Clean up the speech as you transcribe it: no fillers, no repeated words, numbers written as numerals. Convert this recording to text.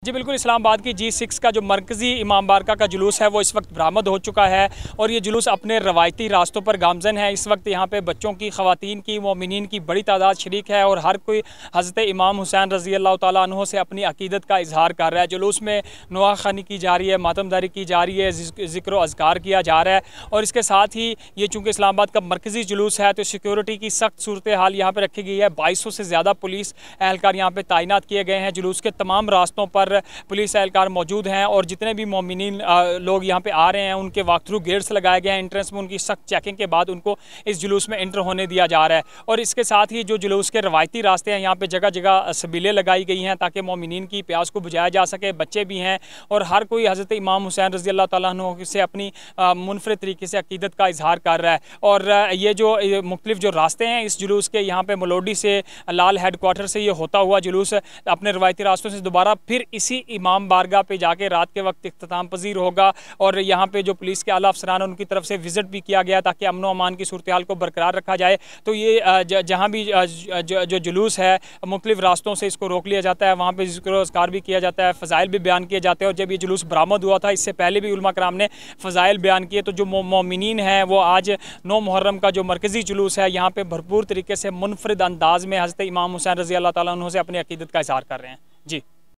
जी बिल्कुल, इस्लामाबाद की G6 का जो मरकज़ी इमाम बारका का जुलूस है वो इस वक्त बरामद हो चुका है और ये जुलूस अपने रवायती रास्तों पर गामज़न है। इस वक्त यहाँ पे बच्चों की, ख़वातीन की, मोमिनीन की बड़ी तादाद शरीक है और हर कोई हज़रत इमाम हुसैन रज़ी अल्लाह तआला अन्हु से अपनी अक़ीदत का इजहार कर रहा है। जुलूस में नुआख़ानी की जा रही है, मातमदारी की जा रही है, ज़िक्र अज़कार किया जा रहा है और इसके साथ ही ये चूँकि इस्लामाबाद का मरकज़ी जुलूस है तो सिक्योरिटी की सख्त सूरत हाल यहाँ पर रखी गई है। 2200 से ज़्यादा पुलिस एहलकार यहाँ पर तैनात किए गए हैं। जुलूस के तमाम रास्तों पर पुलिस एहलकार मौजूद हैं और जितने भी मोमिनीन लोग यहाँ पे आ रहे हैं उनके वॉक थ्रू गेट्स लगाए गए हैं। एंट्रेंस में उनकी सख्त चेकिंग के बाद उनको इस जुलूस में एंटर होने दिया जा रहा है और इसके साथ ही जो जुलूस के रवायती रास्ते हैं यहाँ पे जगह जगह सबीलें लगाई गई हैं ताकि मोमिनीन की प्यास को बुझाया जा सके। बच्चे भी हैं और हर कोई हज़रत इमाम हुसैन रज़ी अल्लाह तआला अन्हु से अपनी मुनफरिद तरीके से अक़ीदत का इजहार कर रहा है। और ये जो मुख्तलिफ जो रास्ते हैं इस जुलूस के, यहाँ पे मलोडी से लाल हेड क्वार्टर से ये होता हुआ जुलूस अपने रवायती रास्तों से दोबारा फिर इसी इमाम बारगाह पे जाके रात के वक्त इख्तिताम पजीर होगा और यहाँ पे जो पुलिस के आला अफसरान हैं उनकी तरफ से विजिट भी किया गया ताकि अमन व अमान की सूरत हाल को बरकरार रखा जाए। तो ये जहाँ भी जो जुलूस है मुख्तलिफ रास्तों से इसको रोक लिया जाता है, वहाँ पर ज़िक्र अज़कार भी किया जाता है, फ़ज़ाइल भी बयान किए जाते हैं। और जब ये जुलूस बरामद हुआ था इससे पहले भी उलमा कराम ने फ़ज़ाइल बयान किए। तो जो मोमिनीन हैं वो आज 9 मुहर्रम का जो मरकज़ी जुलूस है यहाँ पर भरपूर तरीके से मुनफरिद अंदाज में हज़रत इमाम हुसैन रज़ी अल्लाह तआला अन्हु से अपनी अक़ीदत का इज़हार कर रहे हैं। जी।